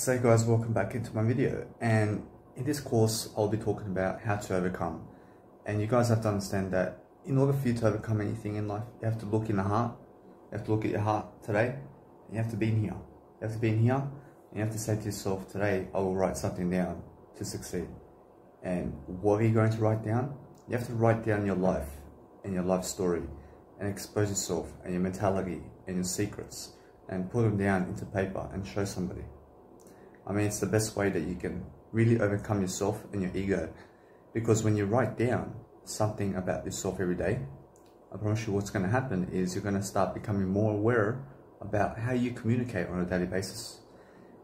So guys, welcome back into my video, and in this course I'll be talking about how to overcome. And you guys have to understand that in order for you to overcome anything in life, you have to look in the heart, you have to look at your heart today, and you have to be in here. You have to be in here, and you have to say to yourself, today I will write something down to succeed. And what are you going to write down? You have to write down your life and your life story and expose yourself and your mentality and your secrets and put them down into paper and show somebody. I mean, it's the best way that you can really overcome yourself and your ego, because when you write down something about yourself every day, I promise you what's going to happen is you're going to start becoming more aware about how you communicate on a daily basis.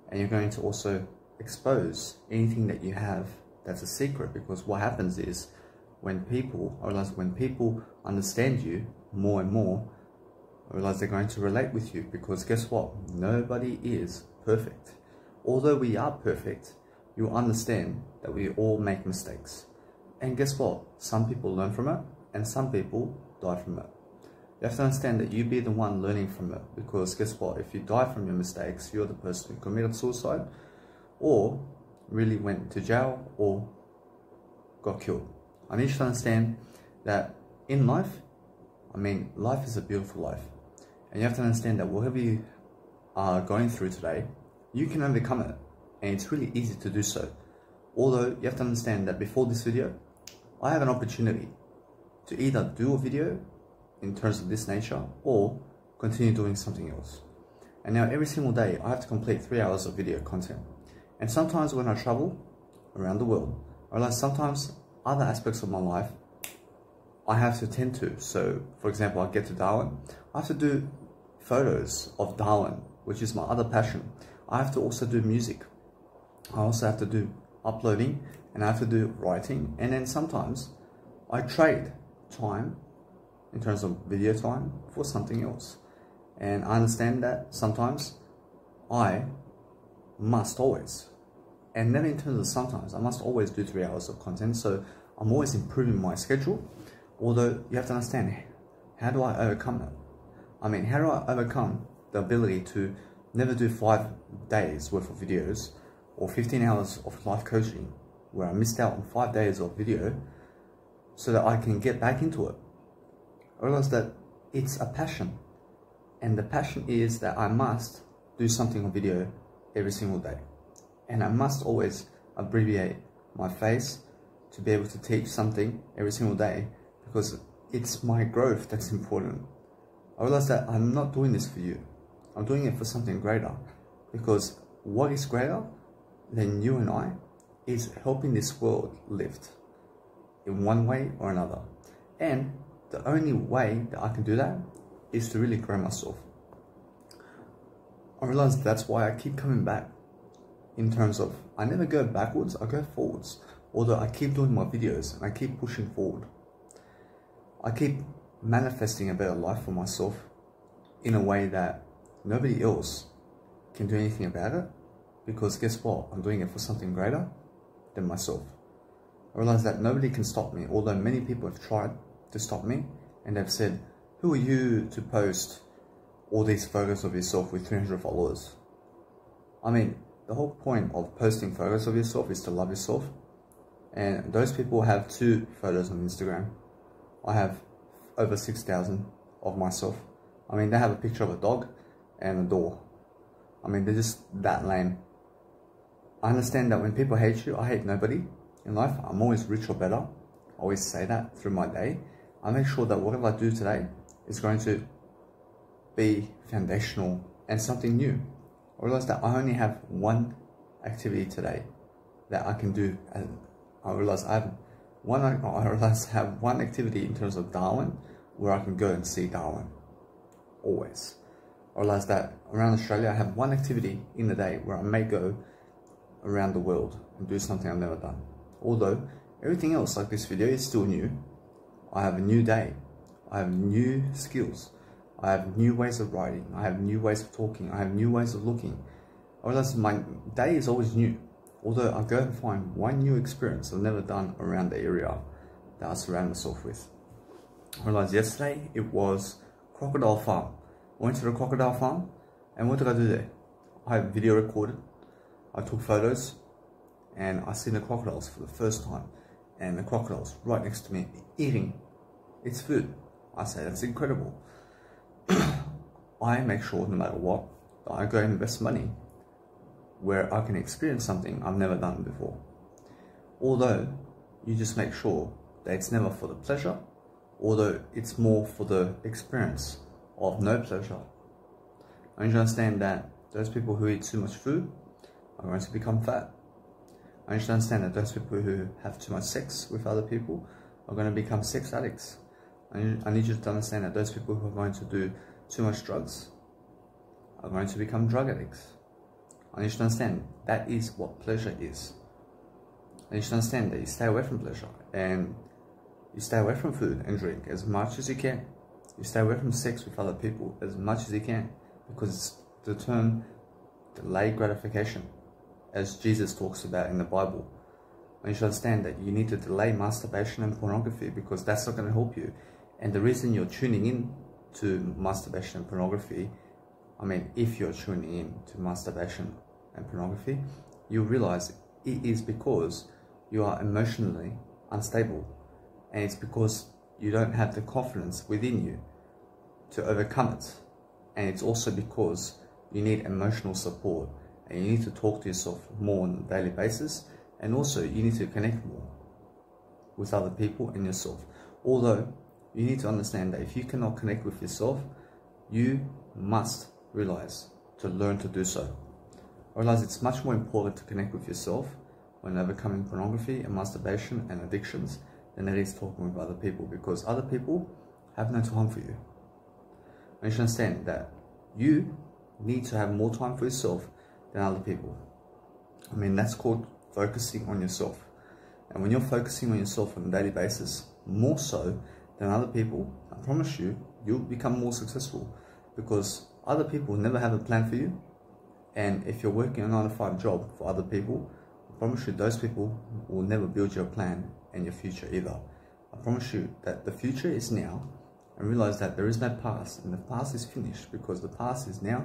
And you're going to also expose anything that you have that's a secret, because what happens is when people understand you more and more, I realize they're going to relate with you, because guess what? Nobody is perfect. Although we are perfect, you understand that we all make mistakes. And guess what? Some people learn from it and some people die from it. You have to understand that you be the one learning from it, because guess what? If you die from your mistakes, you're the person who committed suicide or really went to jail or got killed. I need you to understand that in life, I mean, life is a beautiful life. And you have to understand that whatever you are going through today, you can overcome it. And it's really easy to do so. Although you have to understand that before this video, I have an opportunity to either do a video in terms of this nature or continue doing something else. And now every single day, I have to complete 3 hours of video content. And sometimes when I travel around the world, I realize sometimes other aspects of my life I have to tend to. So, for example, I get to Darwin, I have to do photos of Darwin, which is my other passion. I have to also do music. I also have to do uploading, and I have to do writing. And then sometimes I trade time in terms of video time for something else. And I understand that sometimes I must always, and never in terms of sometimes, I must always do 3 hours of content. So I'm always improving my schedule. Although you have to understand, how do I overcome that? I mean, how do I overcome the ability to never do 5 days worth of videos or 15 hours of life coaching where I missed out on 5 days of video, so that I can get back into it? I realize that it's a passion, and the passion is that I must do something on video every single day, and I must always abbreviate my face to be able to teach something every single day, because it's my growth that's important. I realize that I'm not doing this for you. I'm doing it for something greater, because what is greater than you and I is helping this world lift in one way or another. And the only way that I can do that is to really grow myself. I realize that's why I keep coming back, in terms of I never go backwards, I go forwards. Although I keep doing my videos and I keep pushing forward. I keep manifesting a better life for myself in a way that nobody else can do anything about it, because guess what? I'm doing it for something greater than myself. I realize that nobody can stop me, although many people have tried to stop me, and they've said, who are you to post all these photos of yourself with 300 followers? I mean, the whole point of posting photos of yourself is to love yourself. And those people have 2 photos on Instagram. I have over 6,000 of myself. I mean, they have a picture of a dog and a door. I mean, they're just that lame. I understand that when people hate you, I hate nobody in life. I'm always rich or better. I always say that through my day. I make sure that whatever I do today is going to be foundational and something new. I realize that I only have one activity today that I can do. I realize I have one activity in terms of Darwin where I can go and see Darwin. Always. I realize that around Australia I have one activity in the day where I may go around the world and do something I've never done. Although everything else, like this video, is still new. I have a new day. I have new skills. I have new ways of writing. I have new ways of talking. I have new ways of looking. I realize my day is always new. Although I go and find one new experience I've never done around the area that I surround myself with. I realized yesterday it was crocodile farm. I went to the crocodile farm, and what did I do there? I have video recorded. I took photos and I seen the crocodiles for the first time, and the crocodile's right next to me eating its food. I say, that's incredible. I make sure, no matter what, that I go and invest money where I can experience something I've never done before. Although, you just make sure that it's never for the pleasure, although it's more for the experience of no pleasure. I need to understand that those people who eat too much food are going to become fat. I need to understand that those people who have too much sex with other people are going to become sex addicts. I need you to understand that those people who are going to do too much drugs are going to become drug addicts. I need you to understand that is what pleasure is. I need you to understand that you stay away from pleasure and you stay away from food and drink as much as you can. You stay away from sex with other people as much as you can, because it's the term delayed gratification, as Jesus talks about in the Bible. And you should understand that you need to delay masturbation and pornography, because that's not going to help you. And the reason you're tuning in to masturbation and pornography, if you're tuning in to masturbation and pornography, you realize it is because you are emotionally unstable. And it's because you don't have the confidence within you to overcome it. And it's also because you need emotional support, and you need to talk to yourself more on a daily basis, and also you need to connect more with other people and yourself. Although you need to understand that if you cannot connect with yourself, you must realize to learn to do so. I realize it's much more important to connect with yourself when overcoming pornography and masturbation and addictions than it is talking with other people, because other people have no time for you. And you should understand that you need to have more time for yourself than other people. That's called focusing on yourself. And when you're focusing on yourself on a daily basis, more so than other people, I promise you, you'll become more successful, because other people never have a plan for you. And if you're working a 9-to-5 job for other people, I promise you those people will never build your plan and your future either. I promise you that the future is now, and realize that there is no past, and the past is finished, because the past is now.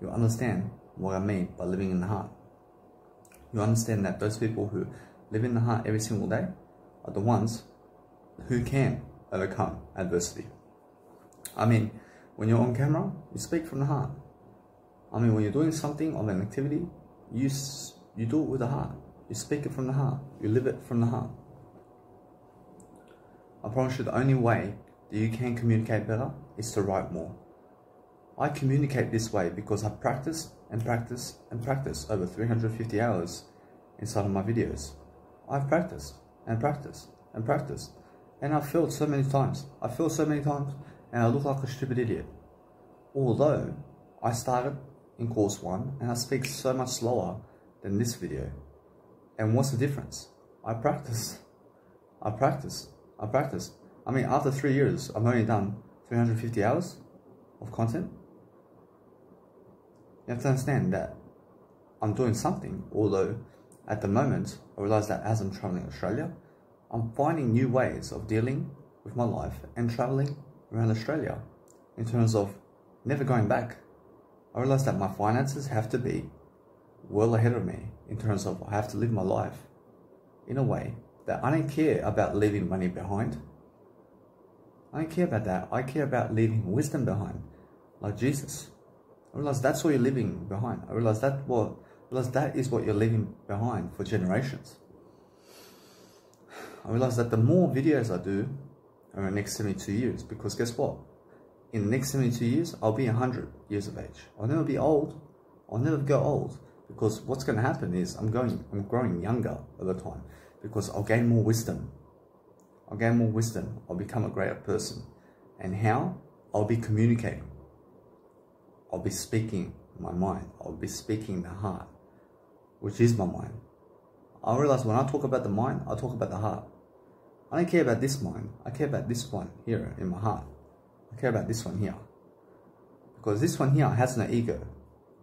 You understand what I mean by living in the heart. You understand that those people who live in the heart every single day are the ones who can overcome adversity. When you're on camera, you speak from the heart. When you're doing something of an activity, you do it with the heart. You speak it from the heart. You live it from the heart. I promise you the only way that you can communicate better is to write more. I communicate this way because I practice and practice and practice over 350 hours inside of my videos. I've practiced and practiced and practiced, and I've failed so many times. I failed so many times and I look like a stupid idiot. Although I started in course 1 and I speak so much slower than this video. And what's the difference? I practice. I practice. I practice. After 3 years, I've only done 350 hours of content. You have to understand that I'm doing something, although at the moment, I realize that as I'm traveling Australia, I'm finding new ways of dealing with my life and traveling around Australia in terms of never going back. I realize that my finances have to be well ahead of me in terms of I have to live my life in a way that I don't care about leaving money behind. I don't care about that. I care about leaving wisdom behind, like Jesus. I realize that's what you're leaving behind. I realize that is what you're leaving behind for generations. I realize that the more videos I do over the next 72 years, because guess what? In the next 72 years, I'll be 100 years of age. I'll never be old. I'll never go old, because what's going to happen is I'm growing younger over time, because I'll gain more wisdom. I'll gain more wisdom. I'll become a greater person. And how? I'll be communicating. I'll be speaking my mind. I'll be speaking the heart, which is my mind. I realize when I talk about the mind, I talk about the heart. I don't care about this mind. I care about this one here in my heart. I care about this one here. Because this one here has no ego.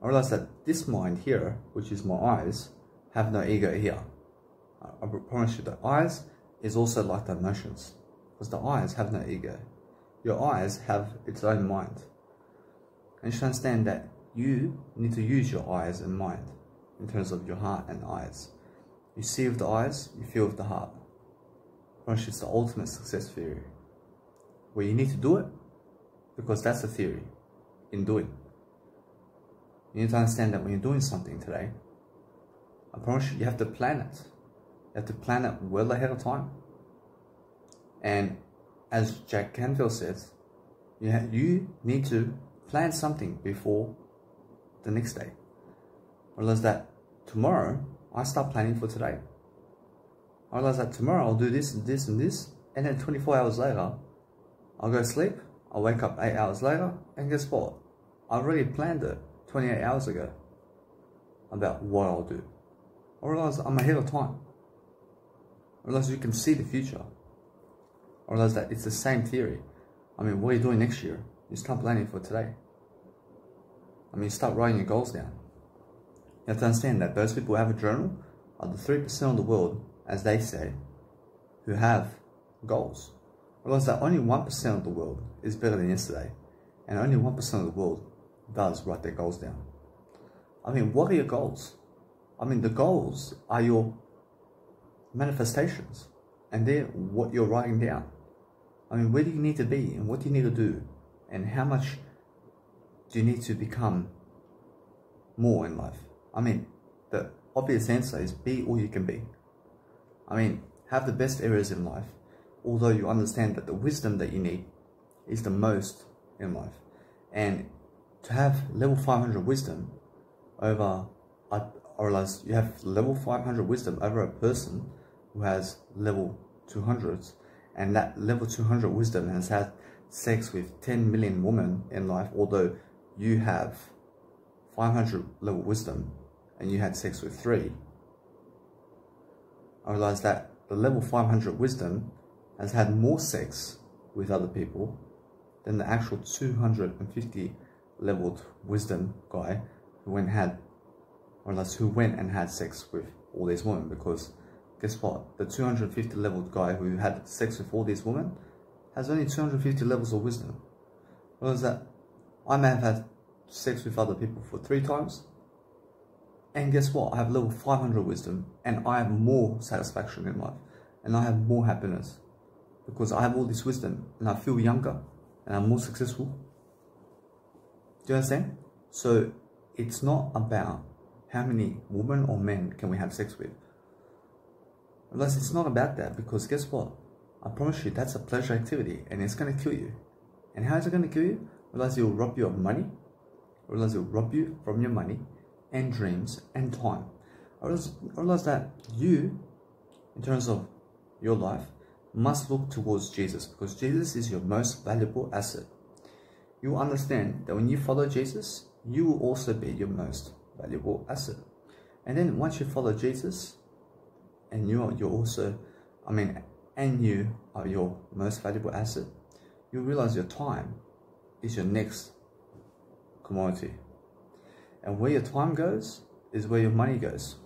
I realize that this mind here, which is my eyes, have no ego here. I promise you, the eyes is also like the emotions. Because the eyes have no ego. Your eyes have its own mind. And you should understand that you need to use your eyes and mind in terms of your heart and eyes. You see with the eyes, you feel with the heart. It's the ultimate success theory, where you need to do it because that's the theory in doing. You need to understand that when you're doing something today, I promise you, you have to plan it. You have to plan it well ahead of time. And as Jack Canfield says, you need to plan something before the next day. I realize that tomorrow, I start planning for today. I realize that tomorrow I'll do this and this and this, and then 24 hours later, I'll go to sleep, I'll wake up 8 hours later, and guess what? I already planned it 28 hours ago about what I'll do. I realize I'm ahead of time. I realize you can see the future. I realize that it's the same theory. I mean, what are you doing next year? You start planning for today. I mean, you start writing your goals down. You have to understand that those people who have a journal are the 3% of the world, as they say, who have goals. Realize that only 1% of the world is better than yesterday, and only 1% of the world does write their goals down. I mean, what are your goals? I mean, the goals are your manifestations, and they're what you're writing down. I mean, where do you need to be, and what do you need to do, and how much do you need to become more in life? I mean, the obvious answer is be all you can be. I mean, have the best areas in life, although you understand that the wisdom that you need is the most in life. And to have level 500 wisdom over, I realize you have level 500 wisdom over a person who has level 200s, and that level 200 wisdom has had sex with 10 million women in life, although you have 500 level wisdom and you had sex with 3. I realized that the level 500 wisdom has had more sex with other people than the actual 250 leveled wisdom guy who went and had sex with all these women. Because guess what? The 250 leveled guy who had sex with all these women has only 250 levels of wisdom. Whereas that I may have had sex with other people for 3 times, and guess what? I have level 500 wisdom, and I have more satisfaction in life, and I have more happiness because I have all this wisdom, and I feel younger, and I'm more successful. Do you understand? So it's not about how many women or men can we have sex with. Unless it's not about that, because guess what? I promise you that's a pleasure activity, and it's going to kill you. And how is it going to kill you? Realize it will rob you of money. Realize it will rob you from your money and dreams and time. I realize that you, in terms of your life, must look towards Jesus, because Jesus is your most valuable asset. You will understand that when you follow Jesus, you will also be your most valuable asset. And then once you follow Jesus, and you are your most valuable asset, you realize your time is your next commodity. And where your time goes is where your money goes.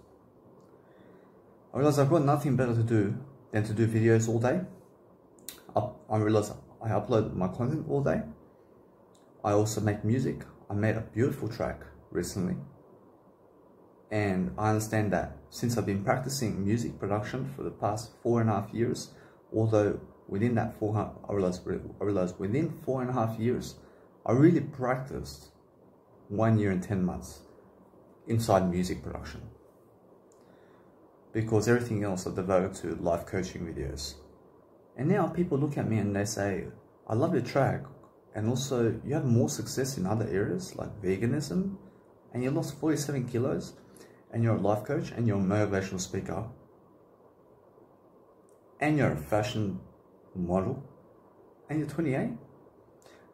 I realize I've got nothing better to do than to do videos all day. I realize I upload my content all day. I also make music. I made a beautiful track recently. And I understand that since I've been practicing music production for the past 4.5 years, although within that I realized within 4.5 years, I really practiced 1 year and 10 months inside music production, because everything else I devoted to life coaching videos. And now people look at me and they say, I love your track, and also you have more success in other areas like veganism, and you lost 47 kilos, and you're a life coach, and you're a motivational speaker, and you're a fashion model, and you're 28. I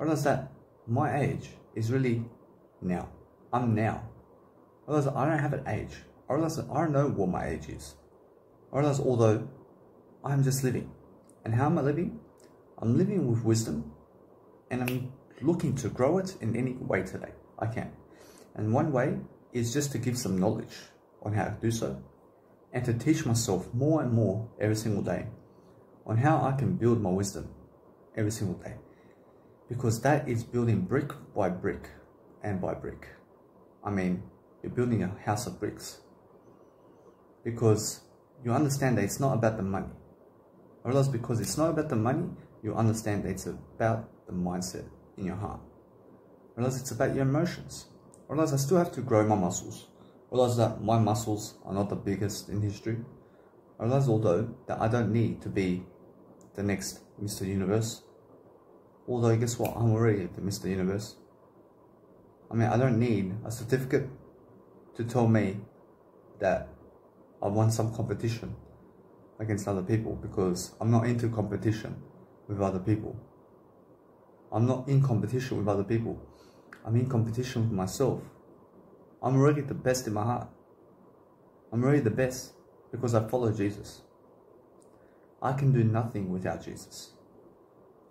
realize that my age is really now. I'm now. I realize I don't have an age. I realize that I don't know what my age is. I realize although I'm just living. And how am I living? I'm living with wisdom, and I'm looking to grow it in any way today I can. And one way is just to give some knowledge on how to do so, and to teach myself more and more every single day on how I can build my wisdom every single day. Because that is building brick by brick and by brick. I mean, you're building a house of bricks, because you understand that it's not about the money. I realize because it's not about the money, you understand that it's about the mindset in your heart. I realize it's about your emotions. I realize I still have to grow my muscles. I realize that my muscles are not the biggest in history. I realize although that I don't need to be the next Mr. Universe. Although guess what, I'm already the Mr. Universe. I mean, I don't need a certificate to tell me that I won some competition against other people, because I'm not into competition with other people. I'm not in competition with other people. I'm in competition with myself. I'm already the best in my heart. I'm already the best because I follow Jesus. I can do nothing without Jesus.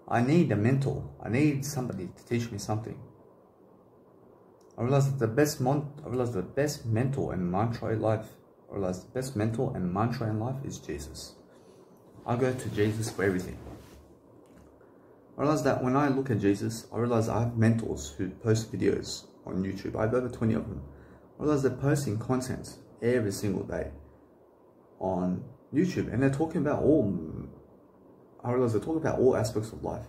I need a mentor. I need somebody to teach me something. I realize that the best mentor and mantra in life. I realize the best mentor and mantra in life is Jesus. I go to Jesus for everything. I realize that when I look at Jesus, I realize I have mentors who post videos on YouTube. I have over 20 of them. I realize they're posting content every single day on YouTube, and they're talking about I realize they're talking about all aspects of life.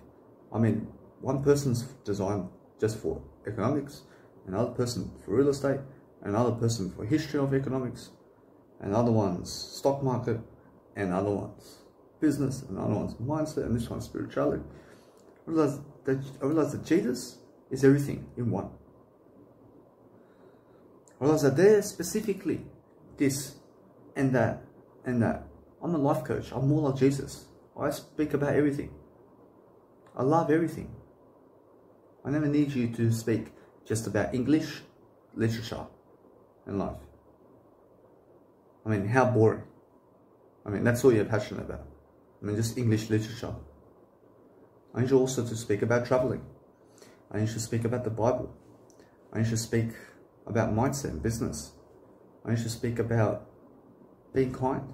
I mean, one person's designed just for economics, another person for real estate, another person for history of economics, another one's stock market, and another one's business, and another one's mindset, and this one's spirituality. I realize that Jesus is everything in one. I realize that they're specifically this and that and that. I'm a life coach. I'm more like Jesus. I speak about everything. I love everything. I never need you to speak just about English, literature, and life. I mean, how boring. I mean, that's all you're passionate about. I mean, just English literature. I need you also to speak about traveling. I need you to speak about the Bible. I need you to speak about mindset and business. I need you to speak about being kind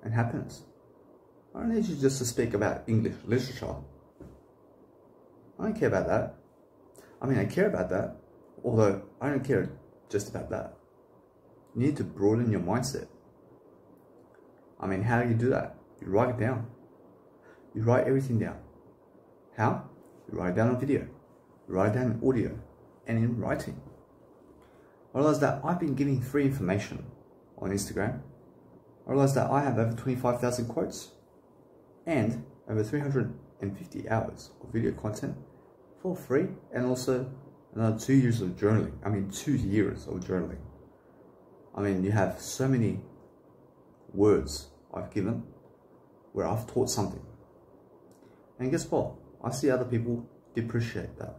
and happiness. I don't need you just to speak about English literature. I don't care about that. I mean, I care about that, although I don't care just about that. You need to broaden your mindset. I mean, how do you do that? You write it down. You write everything down. How? You write it down on video. You write it down in audio and in writing. I realize that I've been giving free information on Instagram. I realize that I have over 25,000 quotes and over 350 hours of video content for free, and also another 2 years of journaling. I mean, 2 years of journaling. I mean, you have so many words I've given where I've taught something. And guess what? I see other people depreciate that.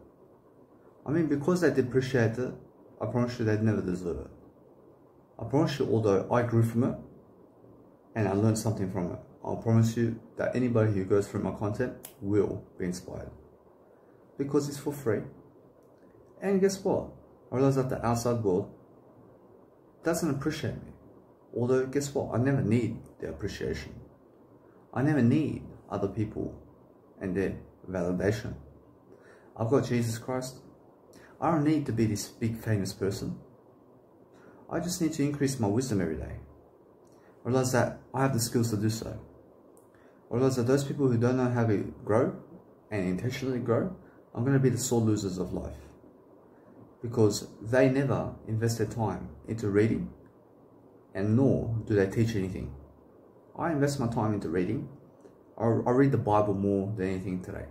I mean, because they depreciate it, I promise you they'd never deserve it. I promise you, although I grew from it and I learned something from it, I'll promise you that anybody who goes through my content will be inspired. Because it's for free. And guess what? I realize that the outside world doesn't appreciate me. Although, guess what? I never need their appreciation. I never need other people and their validation. I've got Jesus Christ. I don't need to be this big famous person. I just need to increase my wisdom every day. I realize that I have the skills to do so. I realize that those people who don't know how to grow and intentionally grow, I'm going to be the sore losers of life. Because they never invest their time into reading, and nor do they teach anything. I invest my time into reading. I read the Bible more than anything today.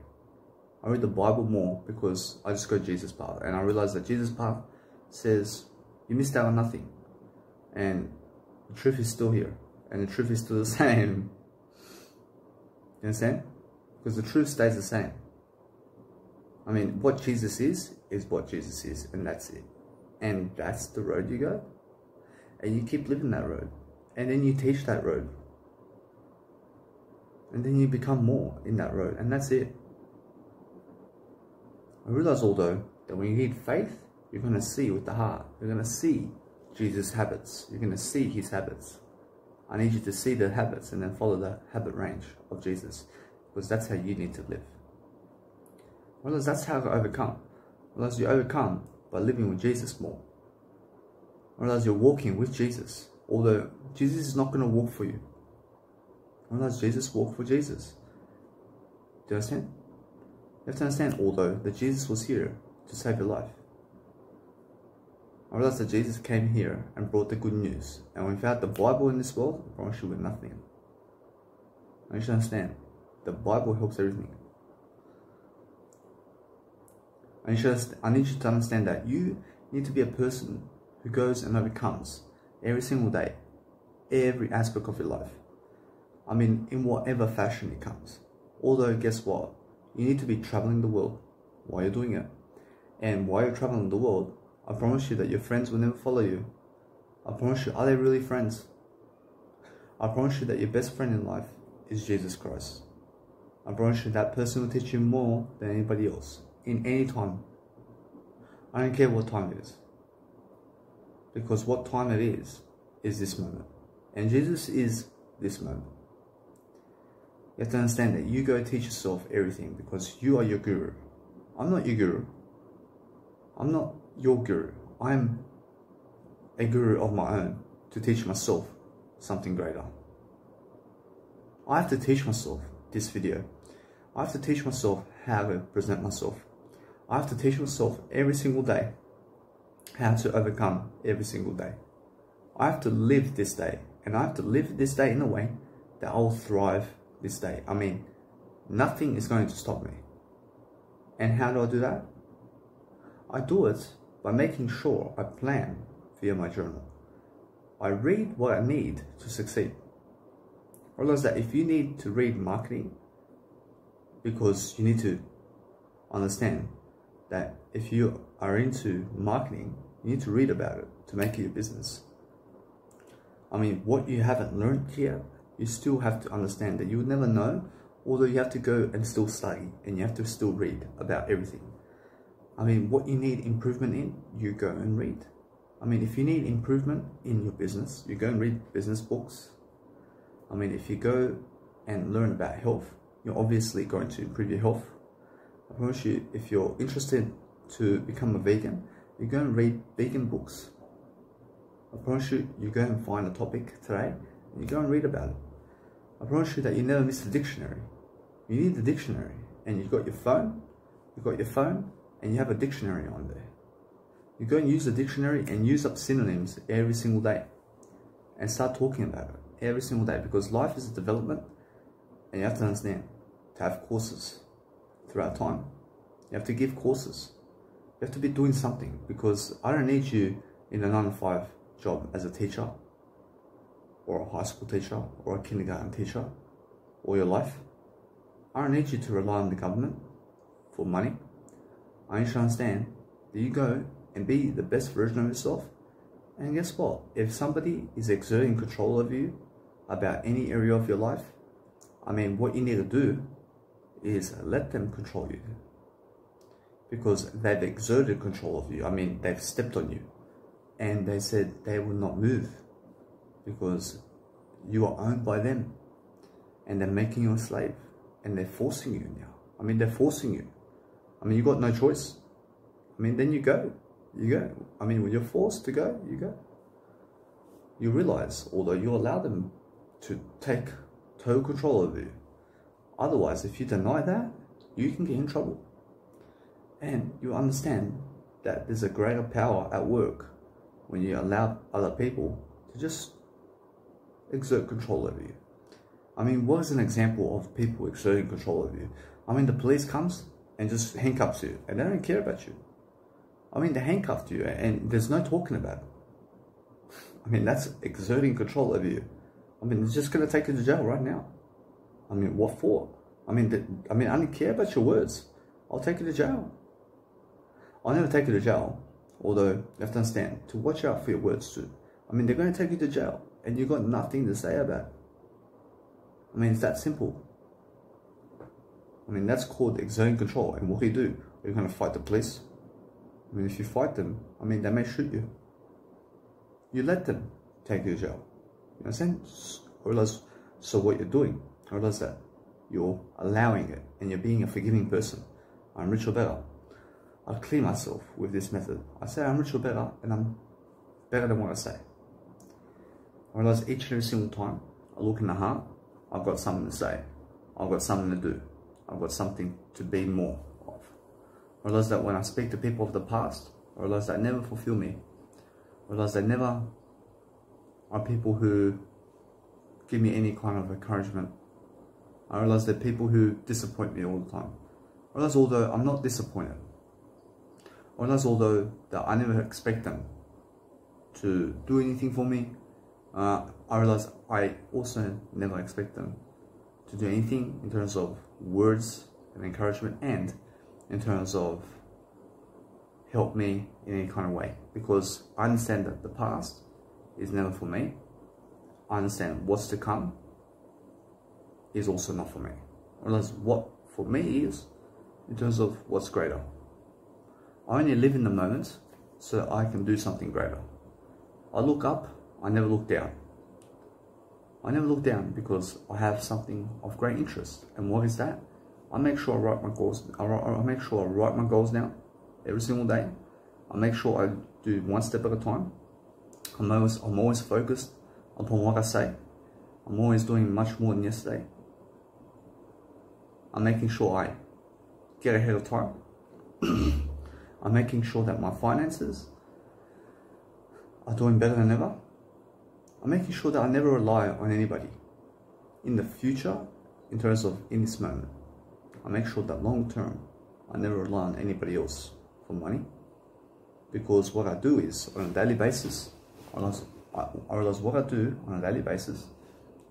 I read the Bible more because I just go Jesus' path. And I realize that Jesus' path says you missed out on nothing. And the truth is still here. And the truth is still the same. You understand? Because the truth stays the same. I mean, what Jesus is what Jesus is. And that's it. And that's the road you go. And you keep living that road. And then you teach that road. And then you become more in that road. And that's it. I realize, although, that when you need faith, you're going to see with the heart. You're going to see Jesus' habits. You're going to see his habits. I need you to see the habits and then follow the habit range of Jesus. Because that's how you need to live. I realize that's how I overcome. I realize you overcome by living with Jesus more. I realize you're walking with Jesus. Although Jesus is not going to walk for you. Unless Jesus walked for Jesus. Do you understand? You have to understand, although, that Jesus was here to save your life. I realize that Jesus came here and brought the good news. And without the Bible in this world, I promise you we're nothing. I should understand. The Bible helps everything. I need you to understand that you need to be a person who goes and overcomes every single day, every aspect of your life. I mean, in whatever fashion it comes. Although, guess what? You need to be traveling the world while you're doing it. And while you're traveling the world, I promise you that your friends will never follow you. I promise you, are they really friends? I promise you that your best friend in life is Jesus Christ. I promise you that person will teach you more than anybody else. In any time. I don't care what time it is. Because what time it is this moment. And Jesus is this moment. You have to understand that you go teach yourself everything because you are your guru. I'm not your guru. I'm not your guru. I'm a guru of my own to teach myself something greater. I have to teach myself this video. I have to teach myself how to present myself. I have to teach myself every single day how to overcome every single day. I have to live this day, and I have to live this day in a way that I will thrive this day. I mean, nothing is going to stop me. And how do I do that? I do it by making sure I plan via my journal. I read what I need to succeed. I realize that if you need to read marketing, because you need to understand that if you are into marketing, you need to read about it to make it your business. I mean, what you haven't learned yet, you still have to understand that you would never know, although you have to go and still study and you have to still read about everything. I mean, what you need improvement in, you go and read. I mean, if you need improvement in your business, you go and read business books. I mean, if you go and learn about health, you're obviously going to improve your health. I promise you, if you're interested to become a vegan, you go and read vegan books. I promise you, you go and find a topic today, and you go and read about it. I promise you that you never miss a dictionary. You need the dictionary, and you've got your phone, and you have a dictionary on there. You go and use the dictionary and use up synonyms every single day, and start talking about it every single day, because life is a development, and you have to understand, to have courses throughout time. You have to give courses. You have to be doing something, because I don't need you in a 9-to-5 job as a teacher, or a high school teacher, or a kindergarten teacher, all your life. I don't need you to rely on the government for money. I need you to understand that you go and be the best version of yourself. And guess what? If somebody is exerting control over you about any area of your life, I mean, what you need to do is let them control you, because they've exerted control of you. I mean, they've stepped on you and they said they will not move because you are owned by them, and they're making you a slave, and they're forcing you now. I mean, they're forcing you. I mean, you got no choice. I mean, then you go. I mean, when you're forced to go, you go. You realize, although you allow them to take total control over you. Otherwise, if you deny that, you can get in trouble. And you understand that there's a greater power at work when you allow other people to just exert control over you. I mean, what is an example of people exerting control over you? I mean, the police comes and just handcuffs you, and they don't care about you. I mean, they handcuffed you, and there's no talking about it. I mean, that's exerting control over you. I mean, they're just going to take you to jail right now. I mean, what for? I mean, I don't care about your words. I'll take you to jail. I'll never take you to jail, although you have to understand, to watch out for your words too. I mean, they're going to take you to jail, and you've got nothing to say about it. I mean, it's that simple. I mean, that's called exerting control. And what do? Are you going to fight the police? I mean, if you fight them, I mean, they may shoot you. You let them take you to jail. You understand? So what you're doing, I realize that you're allowing it, and you're being a forgiving person. I'm rich or better. I clean myself with this method. I say I'm rich or better, and I'm better than what I say. I realize each and every single time I look in the heart, I've got something to say. I've got something to do. I've got something to be more of. I realize that when I speak to people of the past, I realize they never fulfill me. I realize they never are people who give me any kind of encouragement. I realize they're people who disappoint me all the time. I realize although I'm not disappointed, I realize although that I never expect them to do anything for me, I realize I also never expect them to do anything in terms of words and encouragement, and in terms of help me in any kind of way, because I understand that the past is never for me. I understand what's to come is also not for me. I realize what for me is in terms of what's greater. I only live in the moment so I can do something greater. I look up, I never look down. I never look down because I have something of great interest. And what is that? I make sure I write my goals. I make sure I write my goals down every single day. I make sure I do one step at a time. I'm always focused upon what I say. I'm always doing much more than yesterday. I'm making sure I get ahead of time. I'm making sure that my finances are doing better than ever. I'm making sure that I never rely on anybody in the future in terms of in this moment. I make sure that long term I never rely on anybody else for money, because what I do is on a daily basis, I realize what I do on a daily basis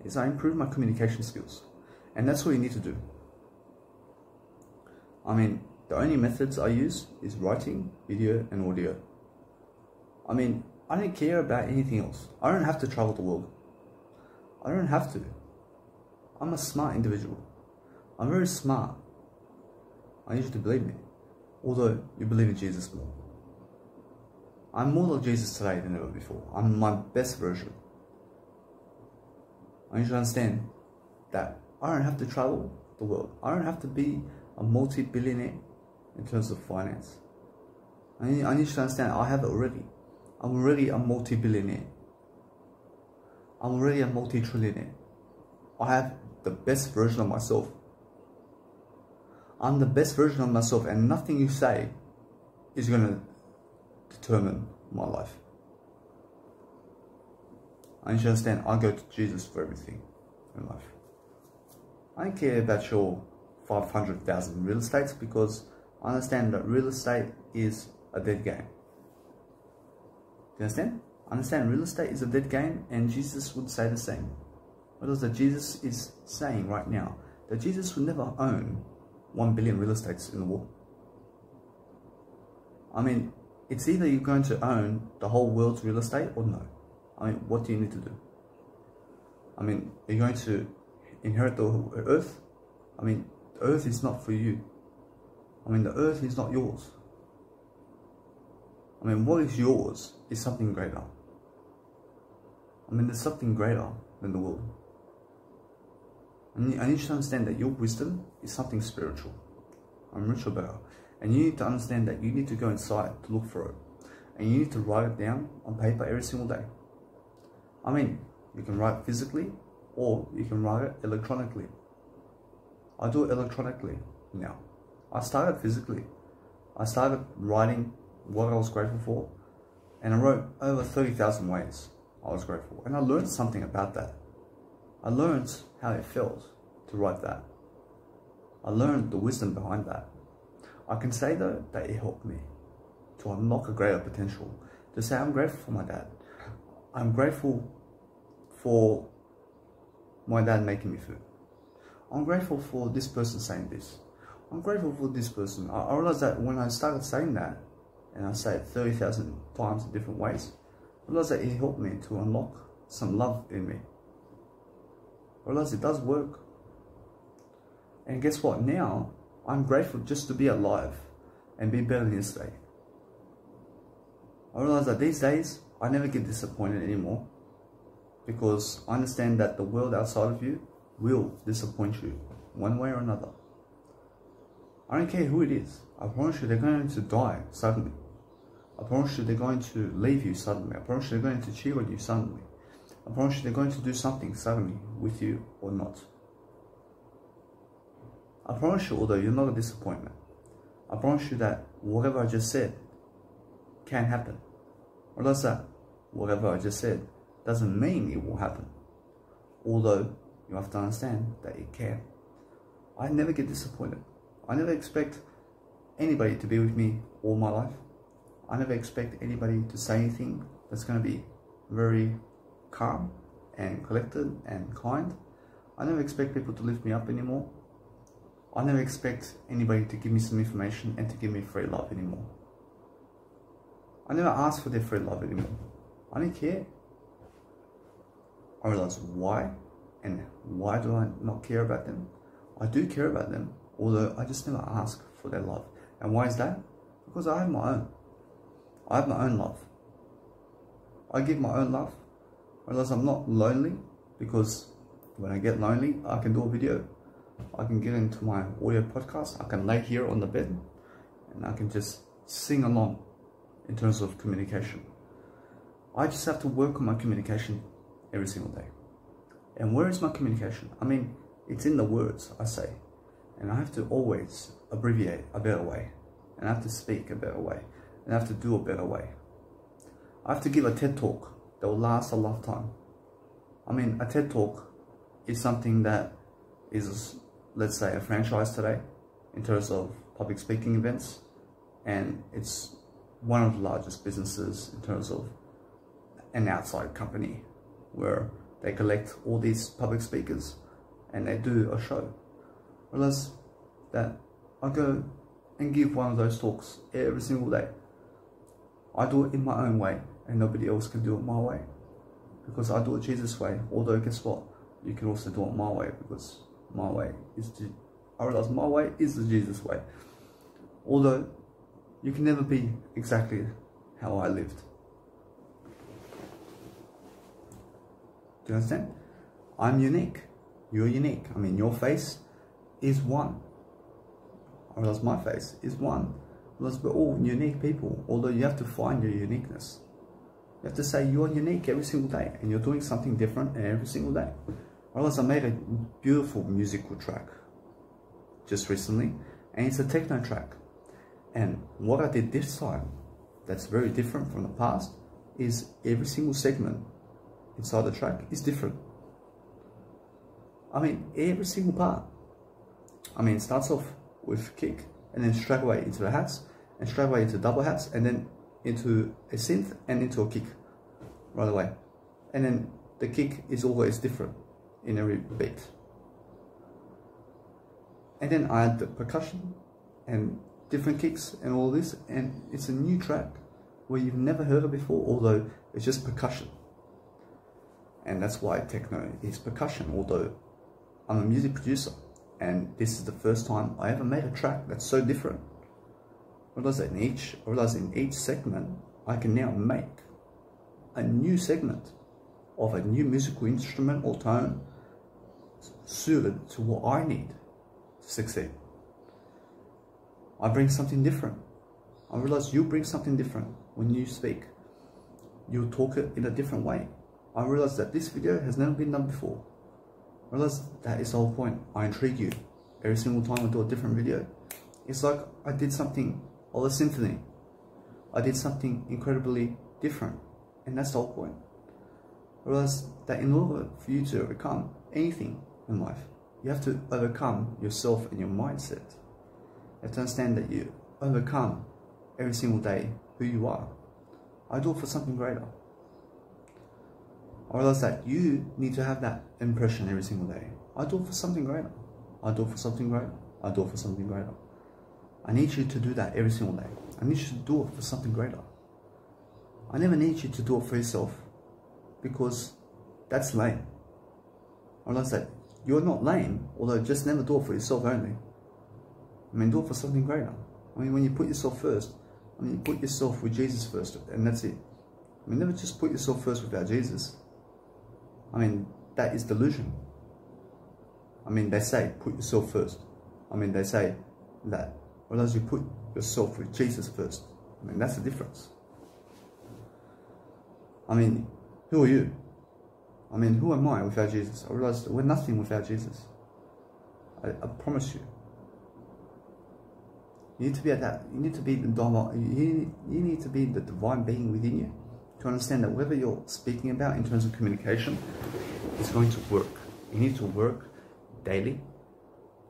is I improve my communication skills, and that's what you need to do. I mean, the only methods I use is writing, video and audio. I mean, I don't care about anything else. I don't have to travel the world. I don't have to. I'm a smart individual. I'm very smart. I need you to believe me, although you believe in Jesus more. I'm more like Jesus today than ever before. I'm my best version. I need you to understand that I don't have to travel the world. I don't have to be a multi-billionaire in terms of finance. I need you to understand I have it already. I'm already a multi-billionaire. I'm already a multi-trillionaire. I have the best version of myself. I'm the best version of myself, and nothing you say is going to determine my life. I need you to understand I go to Jesus for everything in life. I don't care about your 500,000 real estates, because I understand that real estate is a dead game. Do you understand? I understand real estate is a dead game, and Jesus would say the same. What is that Jesus is saying right now? That Jesus would never own 1 billion real estates in the world. I mean, it's either you're going to own the whole world's real estate or no. I mean, what do you need to do? I mean, are you going to inherit the earth? I mean, the earth is not for you. I mean, the earth is not yours. I mean, what is yours is something greater. I mean, there's something greater than the world. I need you to understand that your wisdom is something spiritual. I'm rich or better. And you need to understand that you need to go inside to look for it. And you need to write it down on paper every single day. I mean, you can write it physically, or you can write it electronically. I do it electronically now. I started physically. I started writing what I was grateful for, and I wrote over 30,000 ways I was grateful, and I learned something about that. I learned how it felt to write that. I learned the wisdom behind that. I can say though that it helped me to unlock a greater potential, to say I'm grateful for my dad. I'm grateful for my dad making me food. I'm grateful for this person saying this. I'm grateful for this person. I realized that when I started saying that, and I say it 30,000 times in different ways, I realized that it helped me to unlock some love in me. I realized it does work. And guess what? Now, I'm grateful just to be alive and be better than yesterday. I realize that these days, I never get disappointed anymore, because I understand that the world outside of you will disappoint you one way or another. I don't care who it is. I promise you they're going to die suddenly. I promise you they're going to leave you suddenly. I promise you they're going to cheat on you suddenly. I promise you they're going to do something suddenly with you or not. I promise you, although you're not a disappointment, I promise you that whatever I just said can happen. Or does that whatever I just said doesn't mean it will happen. Although you have to understand that it can. I never get disappointed. I never expect anybody to be with me all my life. I never expect anybody to say anything that's going to be very calm and collected and kind. I never expect people to lift me up anymore. I never expect anybody to give me some information and to give me free love anymore. I never ask for their free love anymore. I don't care. I realize why, and why do I not care about them? I do care about them, although I just never ask for their love. And why is that? Because I have my own. I have my own love. I give my own love. I realize I'm not lonely, because when I get lonely, I can do a video. I can get into my audio podcast. I can lay here on the bed and I can just sing along in terms of communication. I just have to work on my communication every single day. And where is my communication? I mean, it's in the words I say. And I have to always abbreviate a better way. And I have to speak a better way. And I have to do a better way. I have to give a TED Talk that will last a lifetime. I mean, a TED Talk is something that is, let's say, a franchise today in terms of public speaking events. And it's one of the largest businesses in terms of an outside company where they collect all these public speakers and they do a show. Realize that I go and give one of those talks every single day. I do it in my own way and nobody else can do it my way, because I do it Jesus' way. Although guess what, you can also do it my way, because my way is I realize my way is the Jesus way. Although you can never be exactly how I lived. Do you understand? I'm unique. You're unique. I mean, your face is one. I realize my face is one. Because we're all unique people. Although you have to find your uniqueness. You have to say you're unique every single day. And you're doing something different every single day. I realize I made a beautiful musical track just recently. And it's a techno track. And what I did this time that's very different from the past is every single segment inside the track is different. I mean, every single part. I mean, it starts off with kick and then straight away into the hats and straight away into double hats and then into a synth and into a kick right away. And then the kick is always different in every beat. And then I add the percussion and different kicks and all this, and it's a new track where you've never heard it before, although it's just percussion. And that's why techno is percussion, although I'm a music producer and this is the first time I ever made a track that's so different. I realize in each segment I can now make a new segment of a new musical instrument or tone suited to what I need to succeed. I bring something different. I realize you bring something different when you speak. You talk it in a different way. I realize that this video has never been done before. I realize that is the whole point. I intrigue you. Every single time I do a different video, it's like I did something of a symphony. I did something incredibly different. And that's the whole point. I realize that in order for you to overcome anything in life, you have to overcome yourself and your mindset. You have to understand that you overcome every single day who you are. I do it for something greater. I realize that you need to have that impression every single day. I do it for something greater. I do it for something greater. I do it for something greater. I need you to do that every single day. I need you to do it for something greater. I never need you to do it for yourself, because that's lame. I realize that you're not lame, although just never do it for yourself only. I mean, do it for something greater. I mean, when you put yourself first, I mean, you put yourself with Jesus first, and that's it. I mean, never just put yourself first without Jesus. I mean, that is delusion. I mean, they say, put yourself first. I mean, they say that, whereas you put yourself with Jesus first. I mean, that's the difference. I mean, who are you? I mean, who am I without Jesus? I realized we're nothing without Jesus. I promise you. You need to be at that. You need to be the divine. You need to be the divine being within you to understand that whatever you're speaking about in terms of communication is going to work. You need to work daily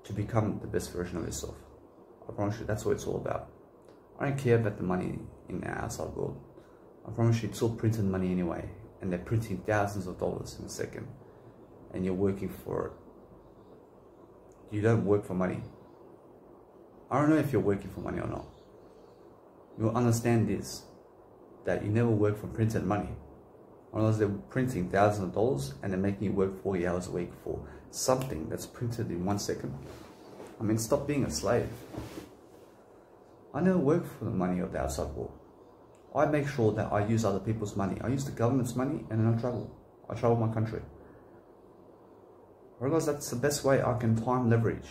to become the best version of yourself. I promise you, that's what it's all about. I don't care about the money in the outside world. I promise you, it's all printed money anyway, and they're printing thousands of dollars in a second, and you're working for it. You don't work for money. I don't know if you're working for money or not. You'll understand this, that you never work for printed money. Unless they're printing thousands of dollars and they're making you work 40 hours a week for something that's printed in 1 second. I mean, stop being a slave. I never work for the money of the outside world. I make sure that I use other people's money. I use the government's money, and then I travel. I travel my country. I realize that's the best way I can time leverage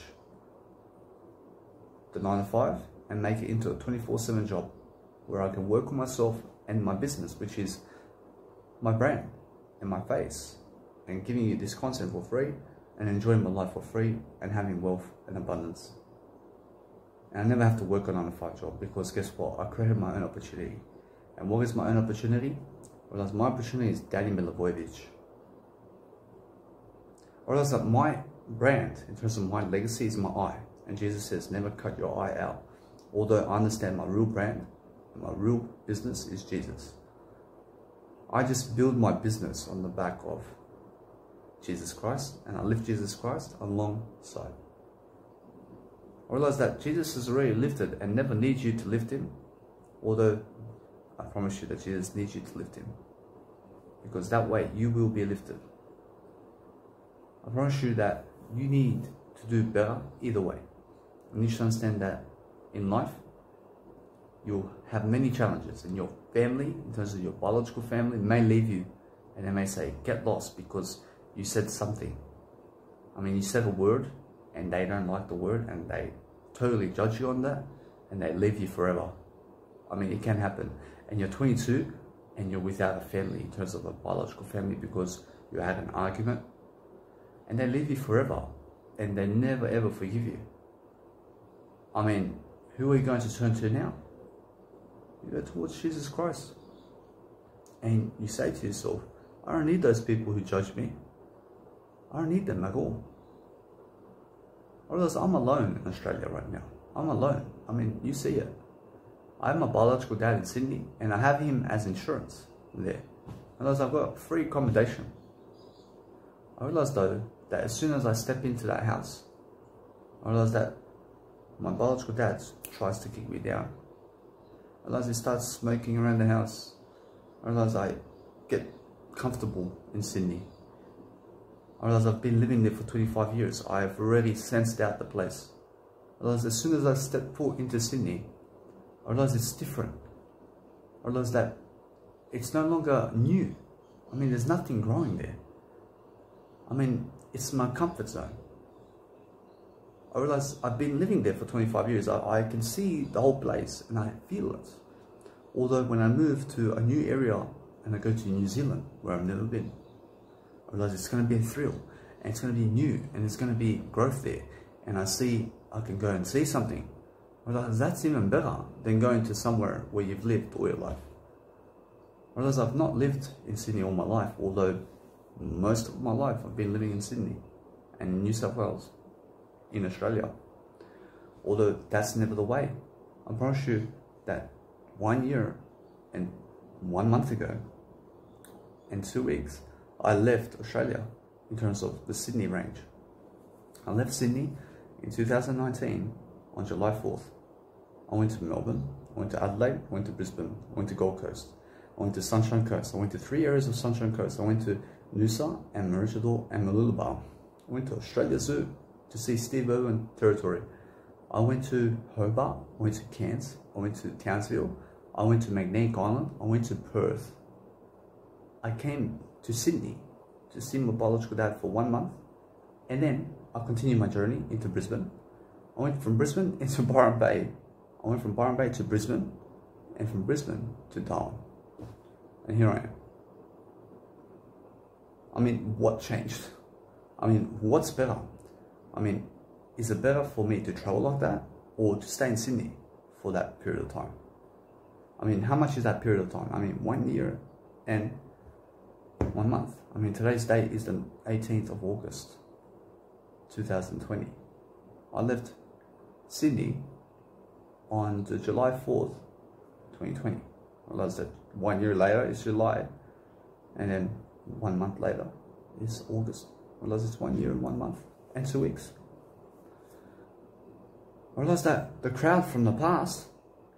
the 9 to 5 and make it into a 24/7 job where I can work on myself and my business, which is my brand and my face, and giving you this content for free and enjoying my life for free and having wealth and abundance. And I never have to work a 9 to 5 job, because guess what? I created my own opportunity. And what is my own opportunity? Well, my opportunity is Daddy Milivojevic. Or else that my brand, in terms of my legacy, is my eye. And Jesus says, never cut your eye out. Although I understand my real brand, and my real business is Jesus. I just build my business on the back of Jesus Christ, and I lift Jesus Christ alongside. I realize that Jesus is already lifted and never needs you to lift him, although I promise you that Jesus needs you to lift him, because that way you will be lifted. I promise you that you need to do better either way. And you should understand that in life, you'll have many challenges, and your family, in terms of your biological family, may leave you, and they may say, get lost because you said something. I mean, you said a word, and they don't like the word, and they totally judge you on that, and they leave you forever. I mean, it can happen. And you're 22, and you're without a family, in terms of a biological family, because you had an argument, and they leave you forever, and they never ever forgive you. I mean, who are you going to turn to now? You go towards Jesus Christ. And you say to yourself, I don't need those people who judge me. I don't need them at all. Otherwise, I'm alone in Australia right now. I'm alone. I mean, you see it. I have my biological dad in Sydney, and I have him as insurance there. Otherwise, I've got free accommodation. I realized though, that as soon as I step into that house, I realized that my biological dad tries to kick me down. I realize he starts smoking around the house. I realize I get comfortable in Sydney. I realize I've been living there for 25 years. I've already sensed out the place. I realize as soon as I step foot into Sydney, I realize it's different. I realize that it's no longer new. I mean, there's nothing growing there. I mean, it's my comfort zone. I realize I've been living there for 25 years. I can see the whole place and I feel it. Although when I move to a new area and I go to New Zealand, where I've never been, I realize it's going to be a thrill, and it's going to be new, and there's going to be growth there. And I see I can go and see something. I realize that's even better than going to somewhere where you've lived all your life. I realize I've not lived in Sydney all my life, although most of my life I've been living in Sydney and New South Wales in Australia. Although that's never the way. I promise you that 1 year and 1 month ago and 2 weeks, I left Australia in terms of the Sydney range. I left Sydney in 2019 on July 4th. I went to Melbourne, I went to Adelaide, I went to Brisbane, I went to Gold Coast, I went to Sunshine Coast, I went to 3 areas of Sunshine Coast. I went to Noosa and Maroochydore and Mooloolaba. I went to Australia Zoo to see Steve Irwin territory. I went to Hobart, I went to Cairns, I went to Townsville, I went to Magnetic Island, I went to Perth. I came to Sydney to see my biological dad for 1 month, and then I continued my journey into Brisbane. I went from Brisbane into Byron Bay. I went from Byron Bay to Brisbane, and from Brisbane to Darwin. And here I am. I mean, what changed? I mean, what's better? I mean, is it better for me to travel like that or to stay in Sydney for that period of time? I mean, how much is that period of time? I mean, 1 year and 1 month. I mean, today's date is the 18th of August, 2020. I left Sydney on the July 4th, 2020. I realized that 1 year later is July, and then 1 month later is August. I realized it's 1 year and 1 month and 2 weeks. I realized that the crowd from the past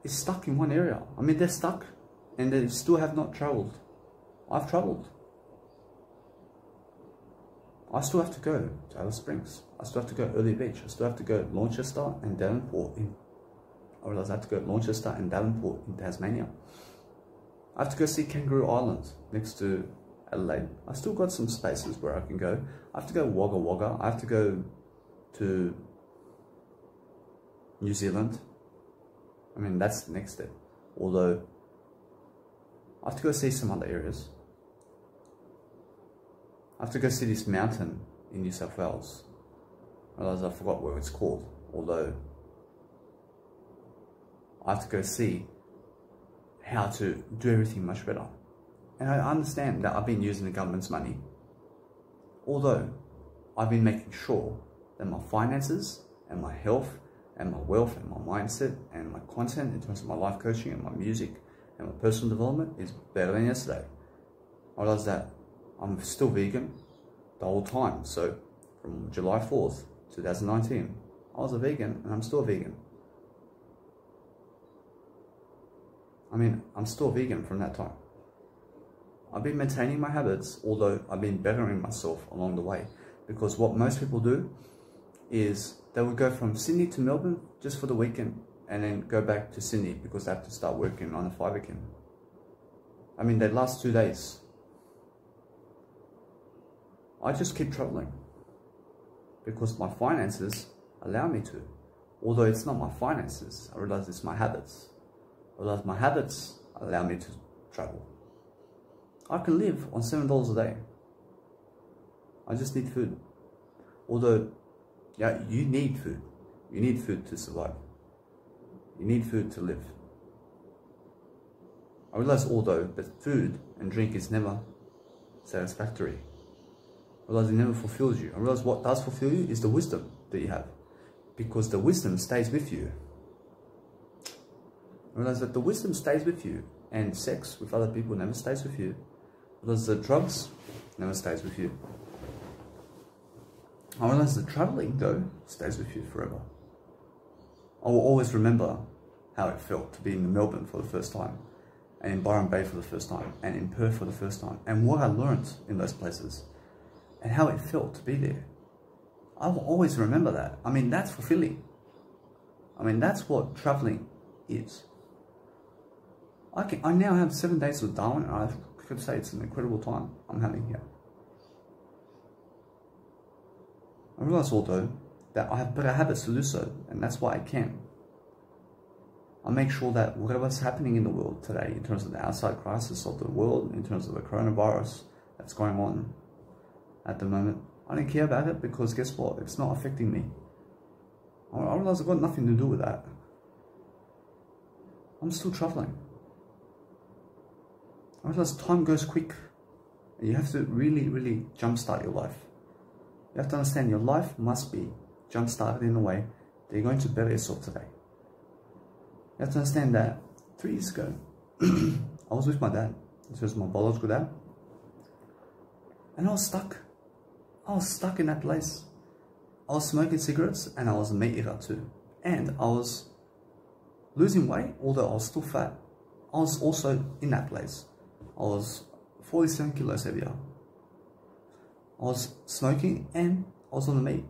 is stuck in one area. I mean, they're stuck and they still have not traveled. I've traveled. I still have to go to Alice Springs. I still have to go Early Beach. I still have to go Launceston and Devonport I realized I have to go Launceston and Devonport in Tasmania. I have to go see Kangaroo Island next to Adelaide. I still got some spaces where I can go. I have to go Wagga Wagga. I have to go to New Zealand. I mean, that's the next step. Although, I have to go see some other areas. I have to go see this mountain in New South Wales. I realize I forgot what it's called. Although, I have to go see how to do everything much better. And I understand that I've been using the government's money. Although, I've been making sure that my finances and my health and my wealth and my mindset and my content in terms of my life coaching and my music and my personal development is better than yesterday. I realized that I'm still vegan the whole time. So from July 4th, 2019, I was a vegan and I'm still a vegan. I mean, I'm still vegan from that time. I've been maintaining my habits, although I've been bettering myself along the way. Because what most people do is they would go from Sydney to Melbourne just for the weekend and then go back to Sydney because they have to start working on a 5 again. I mean, they last 2 days. I just keep traveling because my finances allow me to. Although it's not my finances, I realize it's my habits. I realize my habits allow me to travel. I can live on $7 a day. I just need food. Although, yeah, you need food. You need food to survive. You need food to live. I realize although that food and drink is never satisfactory. I realize it never fulfills you. I realize what does fulfill you is the wisdom that you have. Because the wisdom stays with you. I realize that the wisdom stays with you. And sex with other people never stays with you. I realize that drugs never stays with you. I realize that traveling, though, stays with you forever. I will always remember how it felt to be in Melbourne for the first time, and in Byron Bay for the first time, and in Perth for the first time, and what I learned in those places, and how it felt to be there. I will always remember that. I mean, that's fulfilling. I mean, that's what traveling is. I now have 7 days with Darwin, and I could say it's an incredible time I'm having here. I realize although that I have better habits to do so, and that's why I can. I make sure that whatever's happening in the world today, in terms of the outside crisis of the world, in terms of the coronavirus that's going on at the moment, I don't care about it because guess what? It's not affecting me. I realize I've got nothing to do with that. I'm still traveling. I realize time goes quick, and you have to really, really jumpstart your life. You have to understand your life must be jump-started in a way that you're going to better yourself today. You have to understand that 3 years ago, I was with my dad. This was my biological dad. And I was stuck. I was stuck in that place. I was smoking cigarettes and I was a meat eater too. And I was losing weight, although I was still fat. I was also in that place. I was 47 kilos heavier. I was smoking and I was on the meat.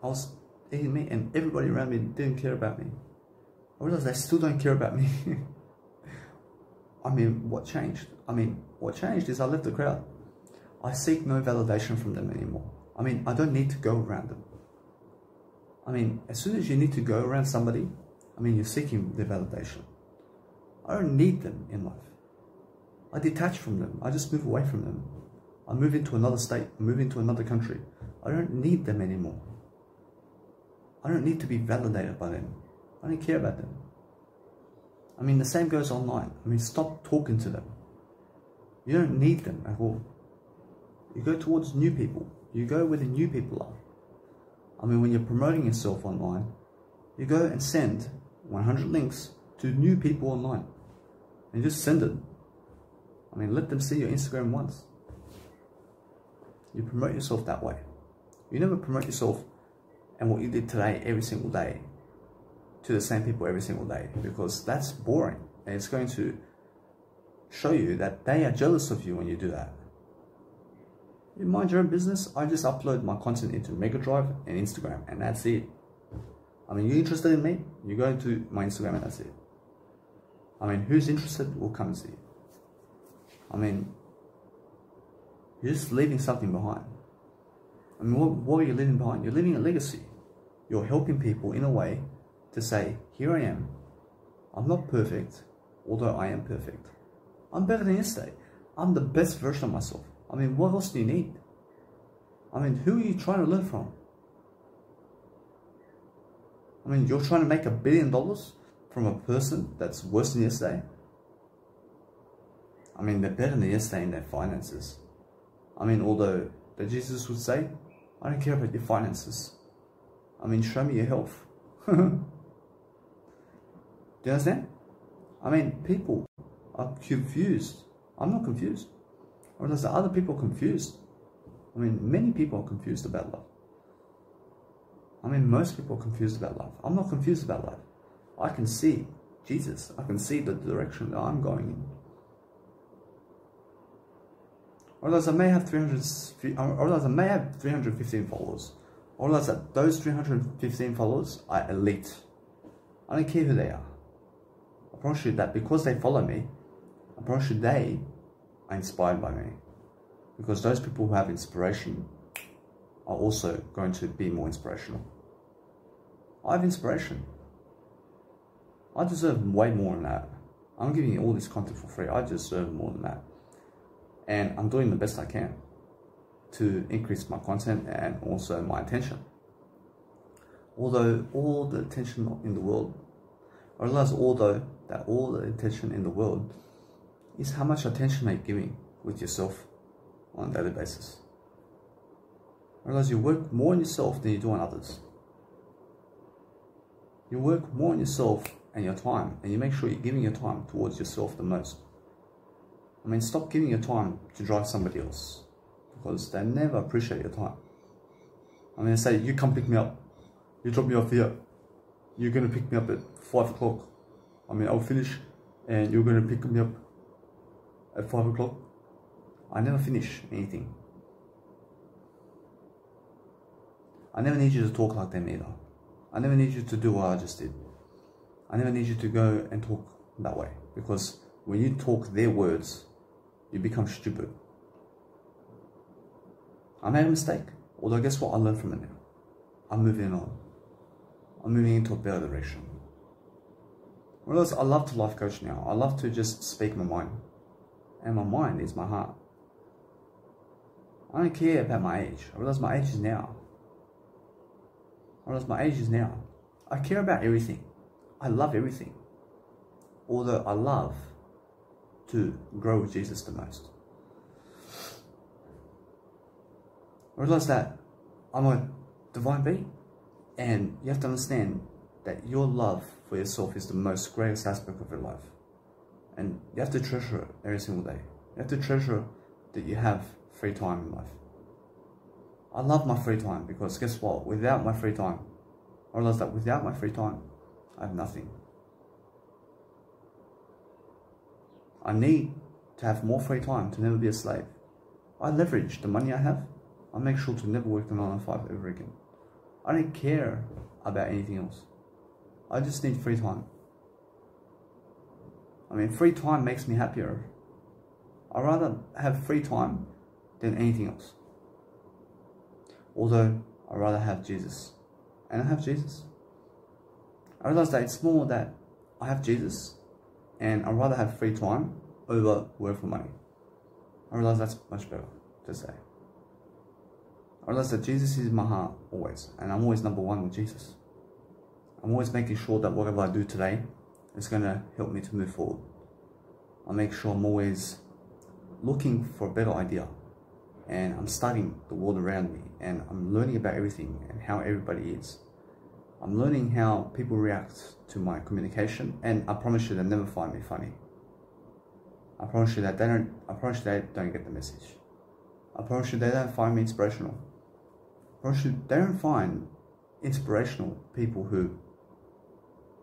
I was eating meat and everybody around me didn't care about me. I realized they still don't care about me. I mean, what changed? I mean, what changed is I left the crowd. I seek no validation from them anymore. I mean, I don't need to go around them. I mean, as soon as you need to go around somebody, I mean, you're seeking their validation. I don't need them in life. I detach from them. I just move away from them. I move into another state, I move into another country. I don't need them anymore. I don't need to be validated by them. I don't care about them. I mean, the same goes online. I mean, stop talking to them. You don't need them at all. You go towards new people. You go where the new people are. I mean, when you're promoting yourself online, you go and send 100 links to new people online. And just send it. I mean, let them see your Instagram once. You promote yourself that way. You never promote yourself and what you did today every single day to the same people every single day, because that's boring, and it's going to show you that they are jealous of you when you do that. You mind your own business. I just upload my content into Mega Drive and Instagram, and that's it. I mean, you're interested in me, you go to my Instagram and that's it. I mean, who's interested will come and see it. I mean, you're just leaving something behind. I mean, what are you leaving behind? You're leaving a legacy. You're helping people in a way to say, here I am. I'm not perfect, although I am perfect. I'm better than yesterday. I'm the best version of myself. I mean, what else do you need? I mean, who are you trying to learn from? I mean, you're trying to make $1 billion from a person that's worse than yesterday? I mean, they're better than yesterday in their finances. I mean, although that Jesus would say, I don't care about your finances. I mean, show me your health. Do you understand? I mean, people are confused. I'm not confused. Or there's other people confused. I mean, many people are confused about life. I mean, most people are confused about life. I'm not confused about life. I can see Jesus. I can see the direction that I'm going in. Otherwise, I may have 315 followers. Otherwise, that those 315 followers are elite. I don't care who they are. I promise you that because they follow me, I promise you they are inspired by me. Because those people who have inspiration are also going to be more inspirational. I have inspiration. I deserve way more than that. I'm giving you all this content for free. I deserve more than that. And I'm doing the best I can to increase my content and also my attention. Although all the attention in the world, I realize although that all the attention in the world is how much attention are you giving with yourself on a daily basis. I realize you work more on yourself than you do on others. You work more on yourself and your time, and you make sure you're giving your time towards yourself the most. I mean, stop giving your time to drive somebody else, because they never appreciate your time. I mean, they say, you come pick me up, you drop me off here, you're going to pick me up at 5 o'clock. I mean, I'll finish and you're going to pick me up at 5 o'clock. I never finish anything. I never need you to talk like them either. I never need you to do what I just did. I never need you to go and talk that way, because when you talk their words, you become stupid. I made a mistake, although guess what? I learned from it now. I'm moving on. I'm moving into a better direction. Whereas I love to life coach now. I love to just speak my mind. And my mind is my heart. I don't care about my age. I realize my age is now. I care about everything. I love everything. Although I love to grow with Jesus the most. I realize that I'm a divine being, and you have to understand that your love for yourself is the most greatest aspect of your life, and you have to treasure it every single day. You have to treasure that you have free time in life. I love my free time, because guess what? Without my free time, I realize that without my free time, I have nothing. I need to have more free time to never be a slave. I leverage the money I have. I make sure to never work the 9 to 5 ever again. I don't care about anything else. I just need free time. I mean, free time makes me happier. I'd rather have free time than anything else. Although, I'd rather have Jesus. And I have Jesus. I realize that it's more that I have Jesus, and I'd rather have free time over work for money. I realize that's much better. to say. I realize that Jesus is in my heart always, and I'm always number one with Jesus. I'm always making sure that whatever I do today is going to help me to move forward. I make sure I'm always looking for a better idea, and I'm studying the world around me, and I'm learning about everything and how everybody is. I'm learning how people react to my communication, and I promise you they'll never find me funny. I promise you that they don't get the message. I promise you they don't find me inspirational. I promise you they don't find inspirational people who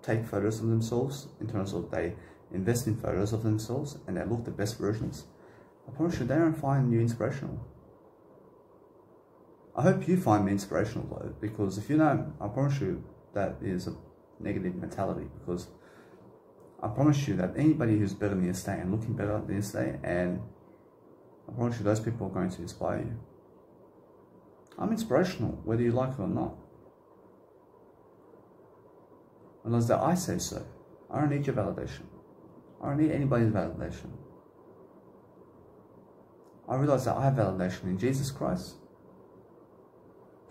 take photos of themselves, in terms of they invest in photos of themselves and they look the best versions. I promise you they don't find you inspirational. I hope you find me inspirational though, because if you don't, I promise you that is a negative mentality, because I promise you that anybody who's better than you today and looking better than you today, and I promise you those people are going to inspire you. I'm inspirational, whether you like it or not. Unless that I say so. I don't need your validation. I don't need anybody's validation. I realize that I have validation in Jesus Christ.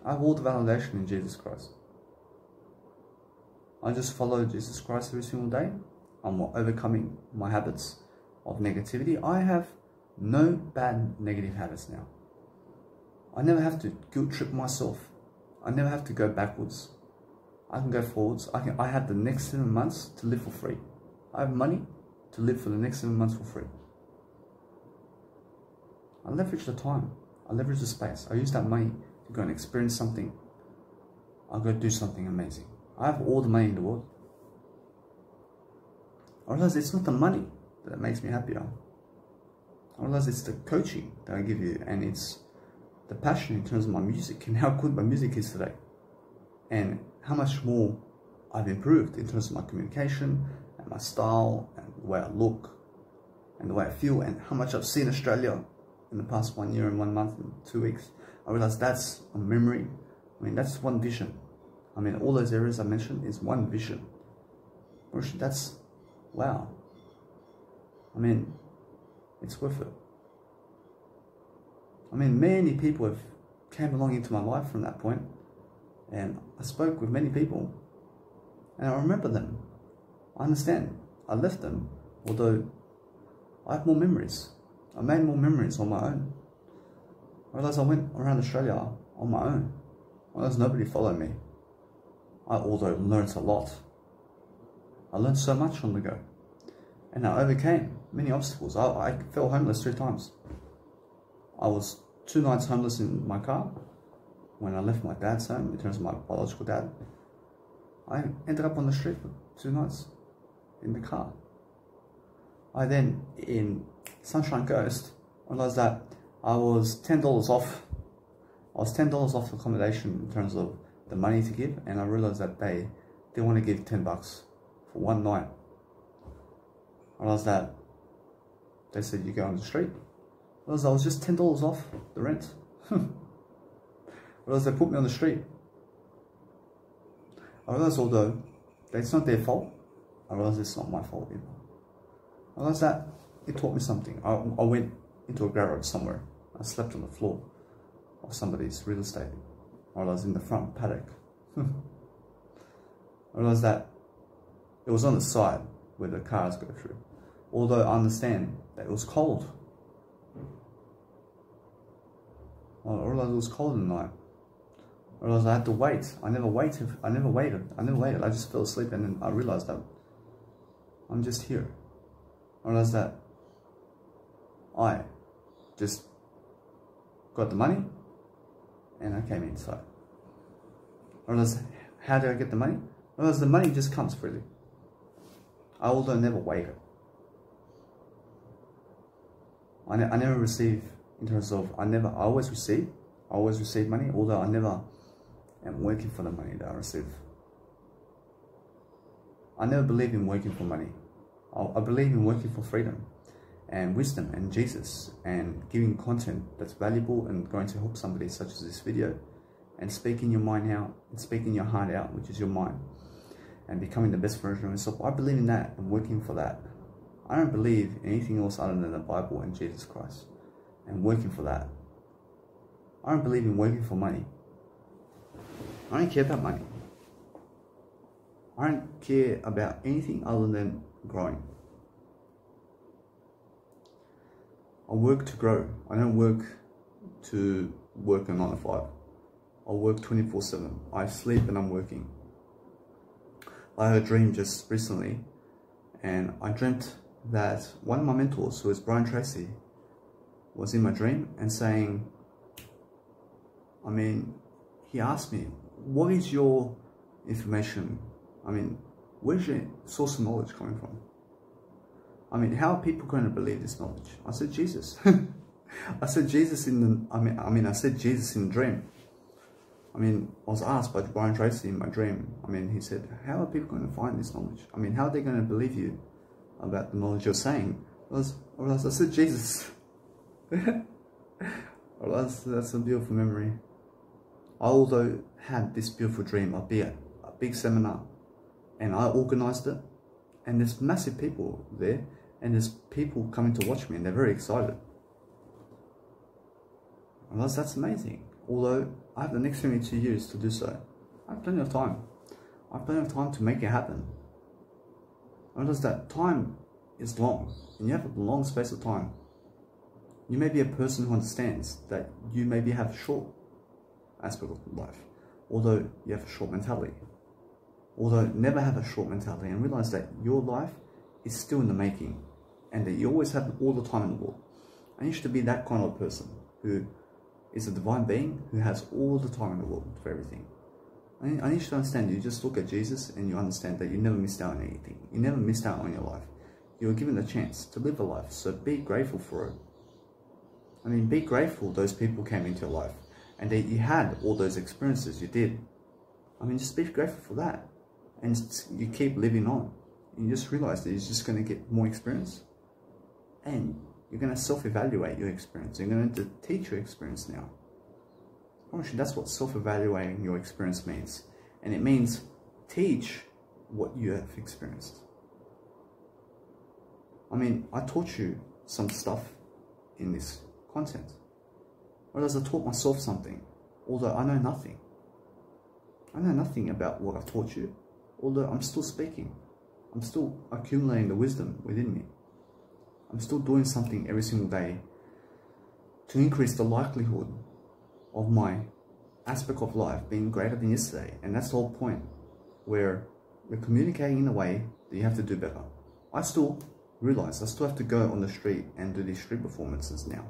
I have all the validation in Jesus Christ. I just follow Jesus Christ every single day. I'm overcoming my habits of negativity. I have no bad negative habits now. I never have to guilt trip myself. I never have to go backwards. I can go forwards. I have the next 7 months to live for free. I have money to live for the next 7 months for free. I leverage the time. I leverage the space. I use that money to go and experience something. I'll go do something amazing. I have all the money in the world. I realize it's not the money that makes me happier. I realize it's the coaching that I give you, and it's the passion in terms of my music and how good my music is today, and how much more I've improved in terms of my communication and my style and the way I look and the way I feel, and how much I've seen Australia in the past 1 year and 1 month and 2 weeks. I realize that's a memory. I mean, that's one vision. I mean, all those areas I mentioned is one vision. That's, wow. I mean, it's worth it. I mean, many people have came along into my life from that point, and I spoke with many people, and I remember them. I understand. I left them, although I have more memories. I made more memories on my own. I realized I went around Australia on my own. I realized nobody followed me. I also learned a lot. I learned so much on the go. And I overcame many obstacles. I fell homeless 3 times. I was 2 nights homeless in my car when I left my dad's home, in terms of my biological dad. I ended up on the street for 2 nights in the car. I then, in Sunshine Coast, realized that I was $10 off. I was $10 off accommodation in terms of the money to give, and I realized that they want to give $10 for 1 night. I realized that they said you go on the street. I realized I was just $10 off the rent. I realized they put me on the street. I realized although it's not their fault, I realized it's not my fault either. I realized that it taught me something. I went into a garage somewhere. I slept on the floor of somebody's real estate. I was in the front paddock. I realized that it was on the side where the cars go through. Although I understand that it was cold. I realized it was cold in the night. I realized I had to wait. I never waited. I just fell asleep, and then I realized that I'm just here. I realized that I just got the money and I came inside. I realized, how did I get the money? I realized the money just comes freely. I although never waited. I never receive, in terms of, I always receive money, although I never am working for the money that I receive. I never believe in working for money. I believe in working for freedom and wisdom and Jesus, and giving content that's valuable and going to help somebody, such as this video, and speaking your mind out and speaking your heart out, which is your mind, and becoming the best version of yourself. I believe in that and working for that. I don't believe in anything else other than the Bible and Jesus Christ, and working for that. I don't believe in working for money. I don't care about money. I don't care about anything other than growing. I work to grow. I don't work to work a 9 to 5. I work 24/7. I sleep and I'm working. I had a dream just recently, and I dreamt that one of my mentors, who is Brian Tracy, was in my dream and saying, he asked me, what is your information? Where's your source of knowledge coming from? How are people going to believe this knowledge? I said, Jesus. I said Jesus in the, I said Jesus in the dream. I was asked by Brian Tracy in my dream. He said, how are people going to find this knowledge? How are they going to believe you about the knowledge you're saying? I said, Jesus. That's a beautiful memory. I also had this beautiful dream. I'd be at a big seminar, and I organized it, and there's massive people there, and there's people coming to watch me, and they're very excited. I realized that's amazing. Although I have the next 72 years to do so, I have plenty of time. I have plenty of time to make it happen. I realized that time is long, and you have a long space of time. You may be a person who understands that you maybe have a short aspect of life, although you have a short mentality. Although never have a short mentality and realize that your life is still in the making, and that you always have all the time in the world. I used to be that kind of person who is a divine being who has all the time in the world for everything. I need you to understand, you just look at Jesus and you understand that you never missed out on anything. You never missed out on your life. You were given a chance to live a life, so be grateful for it. Be grateful those people came into your life and that you had all those experiences you did. Just be grateful for that. And you keep living on. You just realize that you're just going to get more experience. And you're going to self-evaluate your experience. You're going to teach your experience now. Honestly, that's what self-evaluating your experience means. And it means teach what you have experienced. I taught you some stuff in this content. Whereas I taught myself something, although I know nothing. I know nothing about what I've taught you, although I'm still speaking. I'm still accumulating the wisdom within me. I'm still doing something every single day to increase the likelihood of my aspect of life being greater than yesterday. And that's the whole point, where we're communicating in a way that you have to do better. I still realize I still have to go on the street and do these street performances now,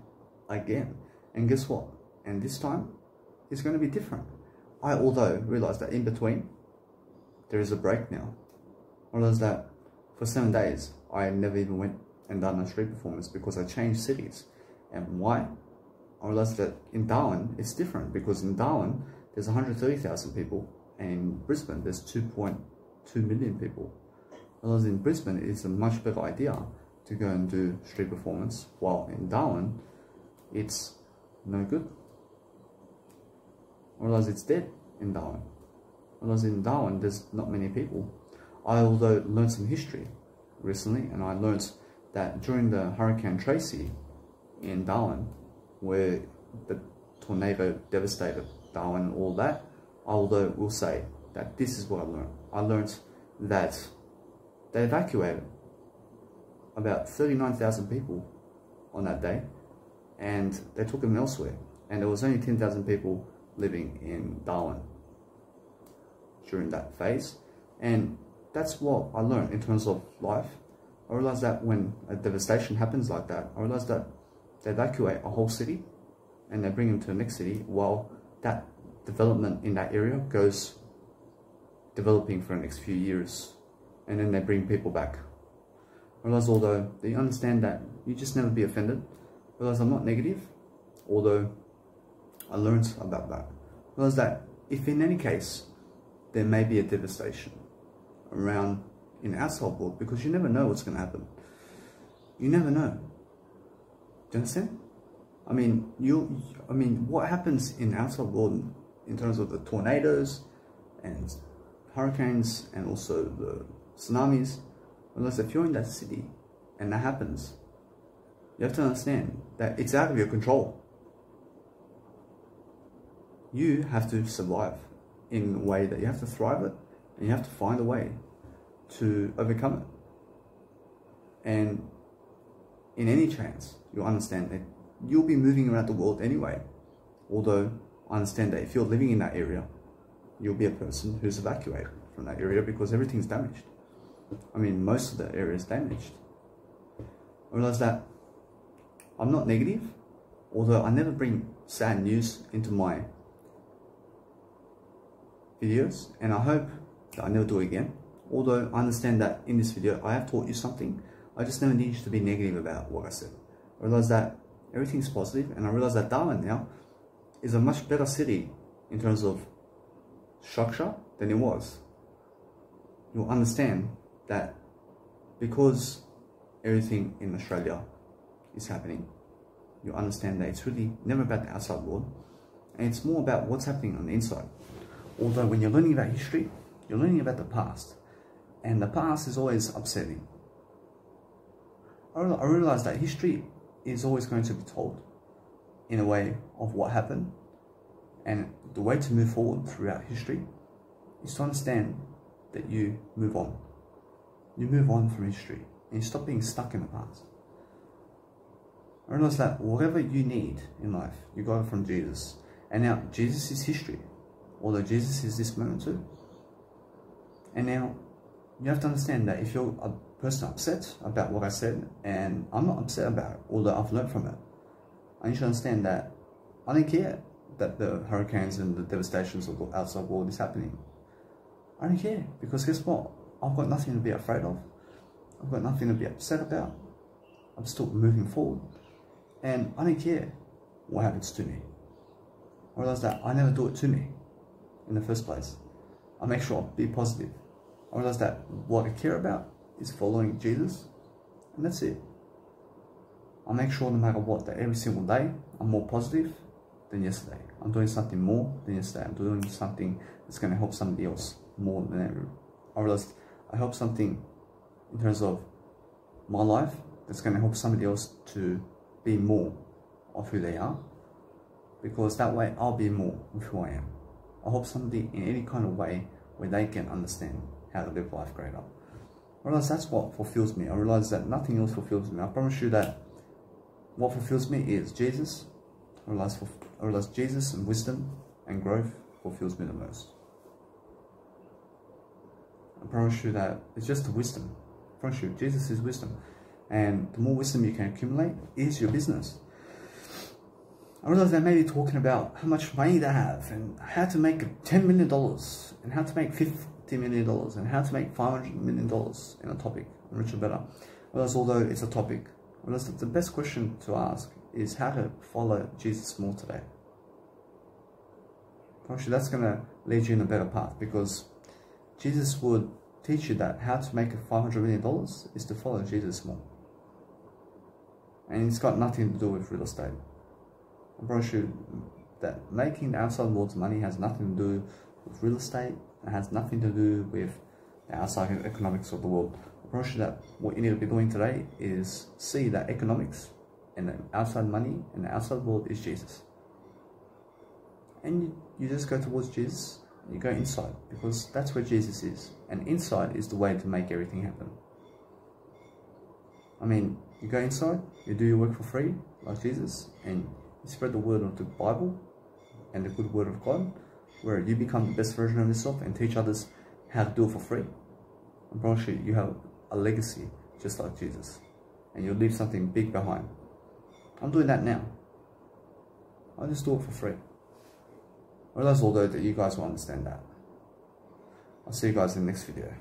again. And guess what? And this time, it's going to be different. I although realize that in between, there is a break now. I realized that for 7 days, I never even went and done a street performance because I changed cities. And why? I realized that in Darwin, it's different, because in Darwin, there's 130,000 people, and in Brisbane, there's 2.2 million people. Whereas in Brisbane, it's a much better idea to go and do street performance, while in Darwin, it's no good. Whereas it's dead in Darwin. Whereas in Darwin, there's not many people. I although learned some history recently, and I learned that during the Hurricane Tracy in Darwin, where the tornado devastated Darwin and all that, I although will say that this is what I learned. I learned that they evacuated about 39,000 people on that day, and they took them elsewhere. And there was only 10,000 people living in Darwin during that phase. And that's what I learned in terms of life. I realized that when a devastation happens like that, I realized that they evacuate a whole city and they bring them to the next city, while that development in that area goes developing for the next few years, and then they bring people back. I realize, although they understand that you just never be offended. I realize I'm not negative, although I learned about that. I realize that if in any case there may be a devastation around in the outside world, because you never know what's going to happen. You never know. Do you understand? What happens in the outside world in terms of the tornadoes and hurricanes and also the tsunamis, unless if you're in that city and that happens, you have to understand that it's out of your control. you have to survive in a way that you have to thrive it, and you have to find a way to overcome it. And in any chance, you'll understand that you'll be moving around the world anyway. Although I understand that if you're living in that area, you'll be a person who's evacuated from that area because everything's damaged. I mean, most of the area is damaged. I realize that I'm not negative, although I never bring sad news into my videos, and I hope that I never do it again. Although I understand that in this video I have taught you something, I just never need you to be negative about what I said. I realize that everything's positive, and I realize that Darwin now is a much better city in terms of structure than it was. You'll understand that because everything in Australia is happening, you'll understand that it's really never about the outside world, and it's more about what's happening on the inside. Although when you're learning about history, you're learning about the past, and the past is always upsetting. I realize that history is always going to be told in a way of what happened, and the way to move forward throughout history is to understand that you move on. You move on from history, and you stop being stuck in the past. I realize that whatever you need in life, you got it from Jesus. And now Jesus is history, although Jesus is this moment too. And now you have to understand that if you're a person upset about what I said, and I'm not upset about it, although I've learned from it, I need to understand that I don't care that the hurricanes and the devastations of the outside world is happening. I don't care, because guess what? I've got nothing to be afraid of. I've got nothing to be upset about. I'm still moving forward. And I don't care what happens to me. I realize that I never do it to me in the first place. I make sure I be positive. I realize that what I care about is following Jesus, and that's it. I make sure no matter what, that every single day I'm more positive than yesterday. I'm doing something more than yesterday. I'm doing something that's going to help somebody else more than ever. I realize I help something in terms of my life that's going to help somebody else to be more of who they are, because that way I'll be more of who I am. I help somebody in any kind of way where they can understand how to live life greater. I realize that's what fulfills me. I realize that nothing else fulfills me. I promise you that what fulfills me is Jesus. I realize Jesus and wisdom and growth fulfills me the most. I promise you that it's just the wisdom. I promise you, Jesus is wisdom. And the more wisdom you can accumulate is your business. I realize they may be talking about how much money they have, and how to make $10 million, and how to make $50 million, and how to make $500 million in a topic, richer better. I realize although it's a topic, I realize that the best question to ask is how to follow Jesus more today. I promise you that's going to lead you in a better path, because Jesus would teach you that how to make $500 million is to follow Jesus more. And it's got nothing to do with real estate. I promise you that making the outside world's money has nothing to do with real estate. It has nothing to do with the outside economics of the world. I promise you that what you need to be doing today is see that economics and the outside money and the outside world is Jesus. And you just go towards Jesus, and you go inside, because that's where Jesus is. And inside is the way to make everything happen. I mean, you go inside, you do your work for free, like Jesus, and you spread the word of the Bible and the good word of God, where you become the best version of yourself and teach others how to do it for free. I promise you, you have a legacy just like Jesus, and you'll leave something big behind. I'm doing that now. I just do it for free. I realize although that you guys will understand that. I'll see you guys in the next video.